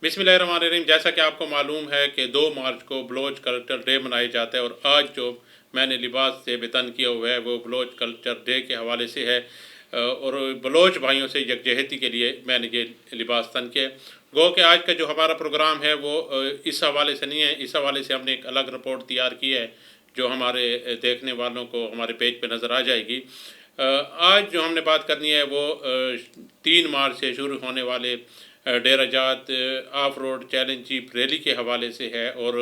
بسم اللہ الرحمن الرحیم۔ جیسا کہ آپ کو معلوم ہے کہ 2 مارچ کو بلوچ کلچر ڈے منایا جاتا ہے، اور آج جو میں نے لباس سے بتن کیا ہوا ہے وہ بلوچ کلچر ڈے کے حوالے سے ہے، اور بلوچ بھائیوں سے یکجہتی کے لیے میں نے یہ لباس تن کیا۔ گو کہ آج کا جو ہمارا پروگرام ہے وہ اس حوالے سے نہیں ہے، اس حوالے سے ہم نے ایک الگ رپورٹ تیار کی ہے جو ہمارے دیکھنے والوں کو ہمارے پیج پہ نظر آ جائے گی۔ آج جو ہم نے بات کرنی ہے وہ 3 مارچ سے شروع ہونے والے Dera Jat off road challenge jeep rally کے حوالے سے ہے، اور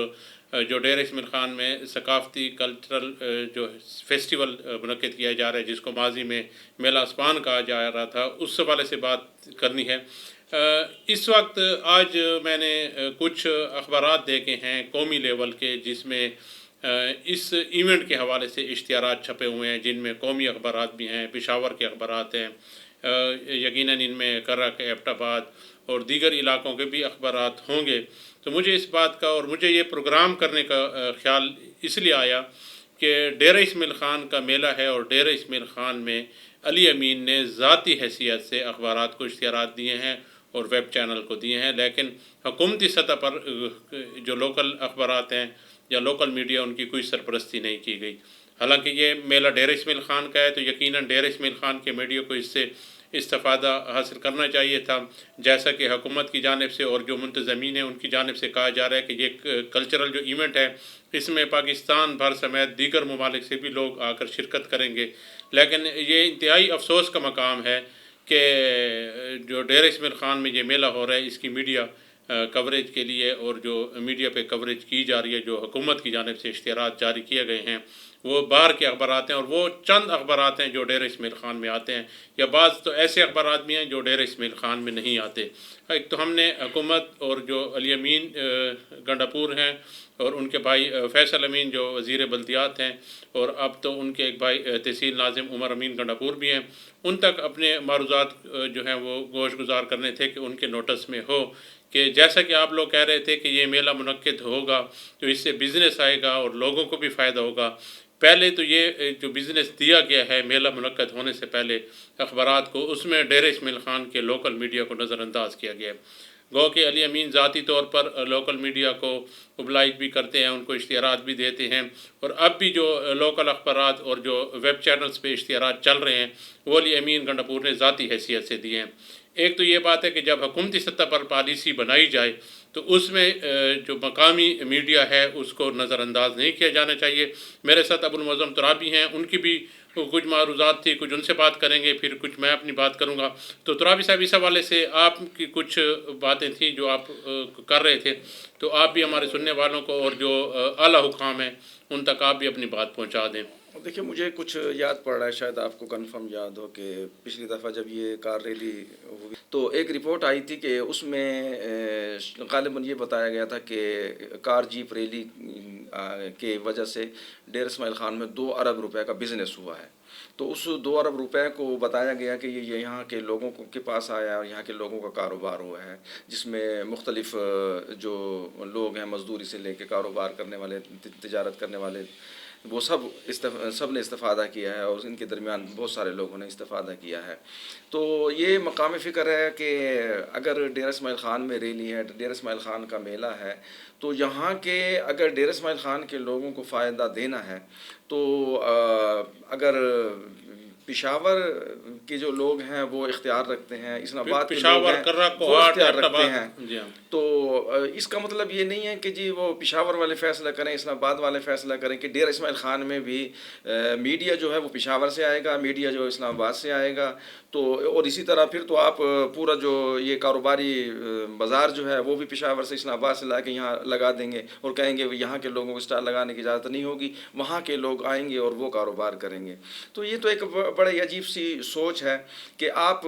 جو ڈیرہ اسماعیل خان میں ثقافتی کلچرل جو فیسٹیول منعقد کیا جا رہا ہے، جس کو ماضی میں میلہ اسپان کہا جا رہا تھا، اس حوالے سے بات کرنی ہے۔ اس وقت آج میں نے کچھ اخبارات دیکھے ہیں قومی لیول کے، جس میں اس ایونٹ کے حوالے سے اشتہارات چھپے ہوئے ہیں، جن میں قومی اخبارات بھی ہیں، پشاور کے اخبارات ہیں، یقیناً ان میں کرہ کے ایبٹ آباد اور دیگر علاقوں کے بھی اخبارات ہوں گے۔ تو مجھے اس بات کا اور مجھے یہ پروگرام کرنے کا خیال اس لیے آیا کہ ڈیرہ اسماعیل خان کا میلہ ہے، اور ڈیرہ اسماعیل خان میں علی امین نے ذاتی حیثیت سے اخبارات کو اشتہارات دیے ہیں اور ویب چینل کو دیے ہیں، لیکن حکومتی سطح پر جو لوکل اخبارات ہیں یا لوکل میڈیا، ان کی کوئی سرپرستی نہیں کی گئی۔ حالانکہ یہ میلہ ڈیرہ اسماعیل خان کا ہے، تو یقیناً ڈیرہ اسماعیل خان کے میڈیا کو اس سے استفادہ حاصل کرنا چاہیے تھا، جیسا کہ حکومت کی جانب سے اور جو منتظمین ہیں ان کی جانب سے کہا جا رہا ہے کہ یہ کلچرل جو ایونٹ ہے اس میں پاکستان بھر سمیت دیگر ممالک سے بھی لوگ آ کر شرکت کریں گے، لیکن یہ انتہائی افسوس کا مقام ہے کہ جو ڈیرہ اسماعیل خان میں یہ میلہ ہو رہا ہے، اس کی میڈیا کوریج کے لیے اور جو میڈیا پہ کوریج کی جا رہی ہے، جو حکومت کی جانب سے اشتہارات جاری کیے گئے ہیں، وہ باہر کے اخبارات ہیں، اور وہ چند اخبارات ہیں جو ڈیرہ اسماعیل خان میں آتے ہیں، یا بعض تو ایسے اخبارات بھی ہیں جو ڈیرہ اسماعیل خان میں نہیں آتے۔ ایک تو ہم نے حکومت اور جو علی امین گنڈاپور ہیں اور ان کے بھائی فیصل امین جو وزیر بلدیات ہیں، اور اب تو ان کے ایک بھائی تحصیل ناظم عمر امین گنڈاپور بھی ہیں، ان تک اپنے معروضات جو ہیں وہ گوش گزار کرنے تھے کہ ان کے نوٹس میں ہو کہ جیسا کہ آپ لوگ کہہ رہے تھے کہ یہ میلہ منعقد ہوگا تو اس سے بزنس آئے گا اور لوگوں کو بھی فائدہ ہوگا۔ پہلے تو یہ جو بزنس دیا گیا ہے میلہ منعقد ہونے سے پہلے اخبارات کو، اس میں ڈیرہ اسماعیل خان کے لوکل میڈیا کو نظر انداز کیا گیا ہے۔ گو کہ علی امین ذاتی طور پر لوکل میڈیا کو اوبلائج بھی کرتے ہیں، ان کو اشتہارات بھی دیتے ہیں، اور اب بھی جو لوکل اخبارات اور جو ویب چینلز پہ اشتہارات چل رہے ہیں وہ علی امین گنڈاپور نے ذاتی حیثیت سے دیے ہیں۔ ایک تو یہ بات ہے کہ جب حکومتی سطح پر پالیسی بنائی جائے تو اس میں جو مقامی میڈیا ہے اس کو نظر انداز نہیں کیا جانا چاہیے۔ میرے ساتھ ابو المعظم ترابی ہیں، ان کی بھی کچھ معروضات تھی، کچھ ان سے بات کریں گے، پھر کچھ میں اپنی بات کروں گا۔ تو ترابی صاحب، اس حوالے سے آپ کی کچھ باتیں تھیں جو آپ کر رہے تھے، تو آپ بھی ہمارے سننے والوں کو اور جو اعلیٰ حکام ہیں ان تک آپ بھی اپنی بات پہنچا دیں۔ دیکھیے، مجھے کچھ یاد پڑ رہا ہے، شاید آپ کو کنفرم یاد ہو کہ پچھلی دفعہ جب یہ کار ریلی ہوئی تو ایک رپورٹ آئی تھی کہ اس میں غالباً یہ بتایا گیا تھا کہ کار جیپ ریلی کی وجہ سے ڈیرہ اسماعیل خان میں 2 ارب روپے کا بزنس ہوا ہے۔ تو اس 2 ارب روپے کو بتایا گیا کہ یہ یہاں کے لوگوں کے پاس آیا اور یہاں کے لوگوں کا کاروبار ہوا ہے، جس میں مختلف جو لوگ ہیں، مزدوری سے لے کے کاروبار کرنے والے، تجارت کرنے والے، وہ سب نے استفادہ کیا ہے، اور ان کے درمیان بہت سارے لوگوں نے استفادہ کیا ہے۔ تو یہ مقام فکر ہے کہ اگر ڈیرہ اسماعیل خان میں ریلی ہے، ڈیرہ اسماعیل خان کا میلہ ہے، تو یہاں کے اگر ڈیرہ اسماعیل خان کے لوگوں کو فائدہ دینا ہے تو اگر پشاور کے جو لوگ ہیں وہ اختیار رکھتے ہیں، اسلام آباد کے لوگ پشاور، ہیں کرہ، وہ کوہاٹ، اختیار ایبٹ رکھتے آباد، ہیں، جی ہاں، تو اس کا مطلب یہ نہیں ہے کہ جی وہ پشاور والے فیصلہ کریں، اسلام آباد والے فیصلہ کریں، کہ ڈیرہ اسماعیل خان میں بھی میڈیا جو ہے وہ پشاور سے آئے گا، میڈیا جو اسلام آباد سے آئے گا، تو اور اسی طرح پھر تو آپ پورا جو یہ کاروباری بازار جو ہے وہ بھی پشاور سے، اسلام آباد سے لا کے یہاں لگا دیں گے اور کہیں گے یہاں کے لوگوں کو اسٹال لگانے کی اجازت نہیں ہوگی، وہاں کے لوگ آئیں گے اور وہ کاروبار کریں گے۔ تو یہ تو ایک بڑے عجیب سی سوچ ہے کہ آپ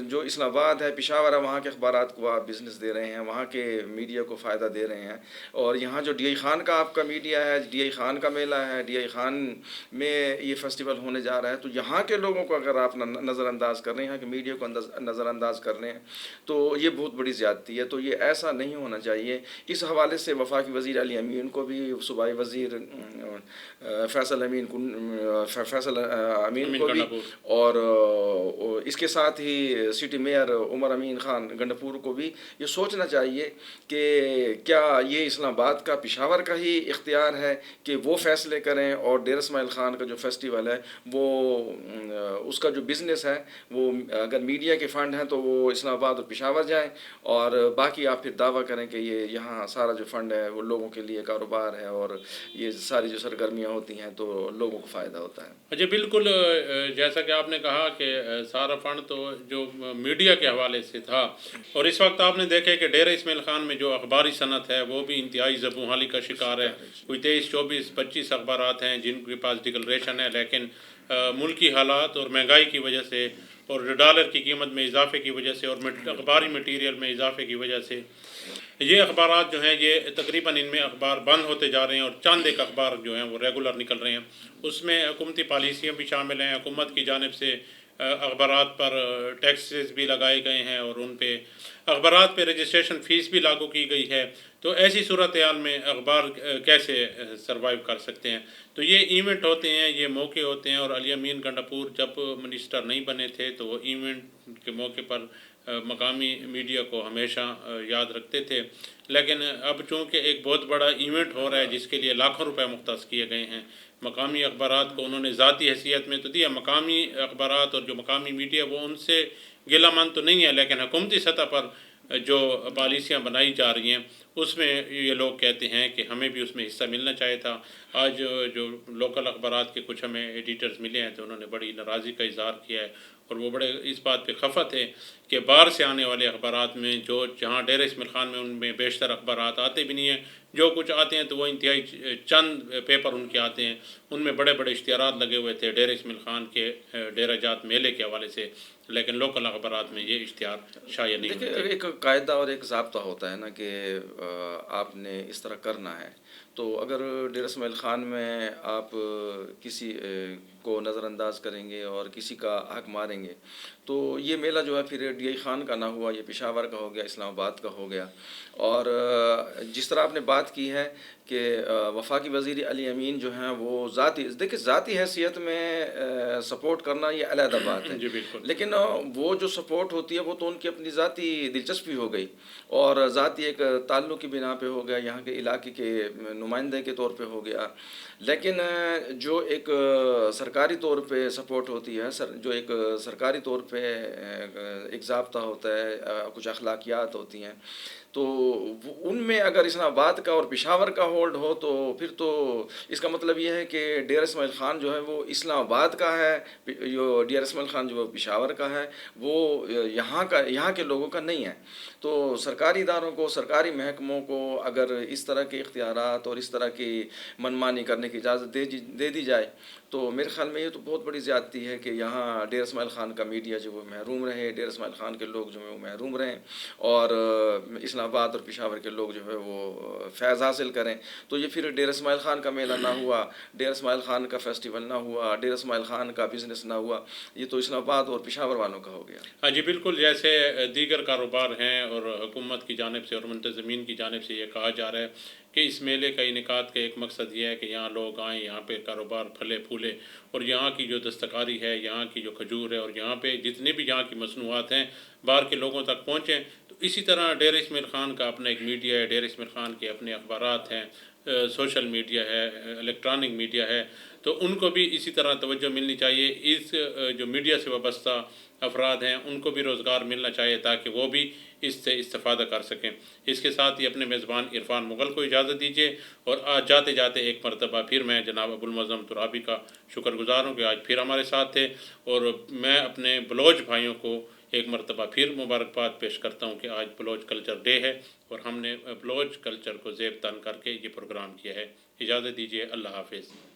جو اسلام آباد ہے، پشاور ہے، وہاں کے اخبارات کو آپ بزنس دے رہے ہیں، وہاں کے میڈیا کو فائدہ دے رہے ہیں، اور یہاں جو ڈی آئی خان کا آپ کا میڈیا ہے، ڈی آئی خان کا میلہ ہے، ڈی آئی خان میں یہ فیسٹیول ہونے جا رہا ہے، تو یہاں کے لوگوں کو اگر آپ نظر انداز کر رہے ہیں، یہاں کے میڈیا کو نظر انداز کر رہے ہیں، تو یہ بہت بڑی زیادتی ہے۔ تو یہ ایسا نہیں ہونا چاہیے۔ اس حوالے سے وفاقی وزیر علی امین کو بھی، صوبائی وزیر فیصل امین کو بھی ضرور. اور اس کے ساتھ ہی سٹی میئر عمر امین خان گنڈپور کو بھی یہ سوچنا چاہیے کہ کیا یہ اسلام آباد کا پشاور کا ہی اختیار ہے کہ وہ فیصلے کریں، اور ڈیرہ اسماعیل خان کا جو فیسٹیول ہے وہ اس کا جو بزنس ہے وہ اگر میڈیا کے فنڈ ہیں تو وہ اسلام آباد اور پشاور جائیں، اور باقی آپ پھر دعویٰ کریں کہ یہ یہاں سارا جو فنڈ ہے وہ لوگوں کے لیے کاروبار ہے اور یہ ساری جو سرگرمیاں ہوتی ہیں تو لوگوں کو فائدہ ہوتا ہے. جی بالکل، جیسا کہ آپ نے کہا کہ سارا فنڈ تو جو میڈیا کے حوالے سے تھا، اور اس وقت آپ نے دیکھا کہ ڈیرہ اسماعیل خان میں جو اخباری صنعت ہے وہ بھی انتہائی زبوں کا شکار ہے. کوئی 23 24 25 اخبارات ہیں جن کے پاس ڈکلریشن ہے، لیکن ملکی حالات اور مہنگائی کی وجہ سے اور ڈالر کی قیمت میں اضافے کی وجہ سے اور اخباری مٹیریل میں اضافے کی وجہ سے یہ اخبارات جو ہیں یہ تقریباً ان میں اخبار بند ہوتے جا رہے ہیں، اور چند ایک اخبار جو ہیں وہ ریگولر نکل رہے ہیں. اس میں حکومتی پالیسیاں بھی شامل ہیں، حکومت کی جانب سے اخبارات پر ٹیکسز بھی لگائے گئے ہیں اور ان پہ اخبارات پہ رجسٹریشن فیس بھی لاگو کی گئی ہے. تو ایسی صورتحال میں اخبار کیسے سروائیو کر سکتے ہیں؟ تو یہ ایونٹ ہوتے ہیں، یہ موقع ہوتے ہیں. اور علی امین گنڈپور جب منسٹر نہیں بنے تھے تو وہ ایونٹ کے موقع پر مقامی میڈیا کو ہمیشہ یاد رکھتے تھے. لیکن اب چونکہ ایک بہت بڑا ایونٹ ہو رہا ہے جس کے لیے لاکھوں روپے مختص کیے گئے ہیں، مقامی اخبارات کو انہوں نے ذاتی حیثیت میں تو دیا. مقامی اخبارات اور جو مقامی میڈیا وہ ان سے گلہ مند تو نہیں ہے، لیکن حکومتی سطح پر جو پالیسیاں بنائی جا رہی ہیں اس میں یہ لوگ کہتے ہیں کہ ہمیں بھی اس میں حصہ ملنا چاہیے تھا. آج جو لوکل اخبارات کے کچھ ہمیں ایڈیٹرز ملے ہیں تو انہوں نے بڑی ناراضی کا اظہار کیا ہے، اور وہ بڑے اس بات پہ خفا تھے کہ باہر سے آنے والے اخبارات میں جہاں ڈیرہ اسماعیل خان میں ان میں بیشتر اخبارات آتے بھی نہیں ہیں، جو کچھ آتے ہیں تو وہ انتہائی چند پیپر ان کے آتے ہیں. ان میں بڑے بڑے اشتہارات لگے ہوئے تھے ڈیرہ اسماعیل خان کے ڈیرہ جات میلے کے حوالے سے، لیکن لوکل اخبارات میں یہ اشتہار شائع نہیں ہوتے. دیکھیں، ایک قاعدہ اور ایک ضابطہ ہوتا ہے نا کہ آپ نے اس طرح کرنا ہے. تو اگر ڈیرہ اسماعیل خان میں آپ کسی کو نظر انداز کریں گے اور کسی کا حق ماریں گے تو یہ میلہ جو ہے پھر ڈی آئی خان کا نہ ہوا، یہ پشاور کا ہو گیا، اسلام آباد کا ہو گیا. اور جس طرح آپ نے بات کی ہے کہ وفاقی وزیر علی امین جو ہیں وہ ذاتی حیثیت میں سپورٹ کرنا یہ علیحدہ بات ہے. جی بالکل. لیکن وہ جو سپورٹ ہوتی ہے وہ تو ان کی اپنی ذاتی دلچسپی ہو گئی اور ذاتی ایک تعلق کی بنا پہ ہو گیا، یہاں کے علاقے کے نمائندے کے طور پہ ہو گیا. لیکن جو ایک سرکاری طور پہ سپورٹ ہوتی ہے، جو ایک سرکاری طور پہ ایک ضابطہ ہوتا ہے، کچھ اخلاقیات ہوتی ہیں، تو ان میں اگر اسلام آباد کا اور پشاور کا ہولڈ ہو تو پھر تو اس کا مطلب یہ ہے کہ ڈیرہ اسماعیل خان جو ہے وہ اسلام آباد کا ہے، جو ڈیرہ اسماعیل خان جو پشاور کا ہے وہ یہاں کے لوگوں کا نہیں ہے. تو سرکاری اداروں کو، سرکاری محکموں کو اگر اس طرح کے اختیارات اور اس طرح کی منمانی کرنے کی اجازت دے دی جائے تو میرے خیال میں یہ تو بہت بڑی زیادتی ہے کہ یہاں ڈیرہ اسماعیل خان کا میڈیا جو وہ محروم رہے، ڈیرہ اسماعیل خان کے لوگ جو ہیں وہ محروم رہیں، اور اسلام آباد اور پشاور کے لوگ جو ہے وہ فیض حاصل کریں. تو یہ پھر ڈیرہ اسماعیل خان کا میلہ نہ ہوا، ڈیرہ اسماعیل خان کا فیسٹیول نہ ہوا، ڈیرہ اسماعیل خان کا بزنس نہ ہوا، یہ تو اسلام آباد اور پشاور والوں کا ہو گیا. ہاں جی بالکل. جیسے دیگر کاروبار ہیں اور حکومت کی جانب سے اور منتظمین کی جانب سے یہ کہا جا رہا ہے کہ اس میلے کا انعقاد کا ایک مقصد یہ ہے کہ یہاں لوگ آئیں، یہاں پہ کاروبار پھلے پھولے، اور یہاں کی جو دستکاری ہے، یہاں کی جو کھجور ہے، اور یہاں پہ جتنے بھی یہاں کی مصنوعات ہیں باہر کے لوگوں تک پہنچیں. تو اسی طرح ڈیرہ اسماعیل خان کا اپنا ایک میڈیا ہے، ڈیرہ اسماعیل خان کے اپنے اخبارات ہیں، سوشل میڈیا ہے، الیکٹرانک میڈیا ہے، تو ان کو بھی اسی طرح توجہ ملنی چاہیے. اس جو میڈیا سے وابستہ افراد ہیں ان کو بھی روزگار ملنا چاہیے تاکہ وہ بھی اس سے استفادہ کر سکیں. اس کے ساتھ ہی اپنے میزبان عرفان مغل کو اجازت دیجیے، اور آج جاتے جاتے ایک مرتبہ پھر میں جناب ابوالمعظم ترابی کا شکر گزار ہوں کہ آج پھر ہمارے ساتھ تھے، اور میں اپنے بلوچ بھائیوں کو ایک مرتبہ پھر مبارکباد پیش کرتا ہوں کہ آج بلوچ کلچر ڈے ہے اور ہم نے بلوچ کلچر کو زیب تن کر کے یہ پروگرام کیا ہے. اجازت دیجیے. اللہ حافظ.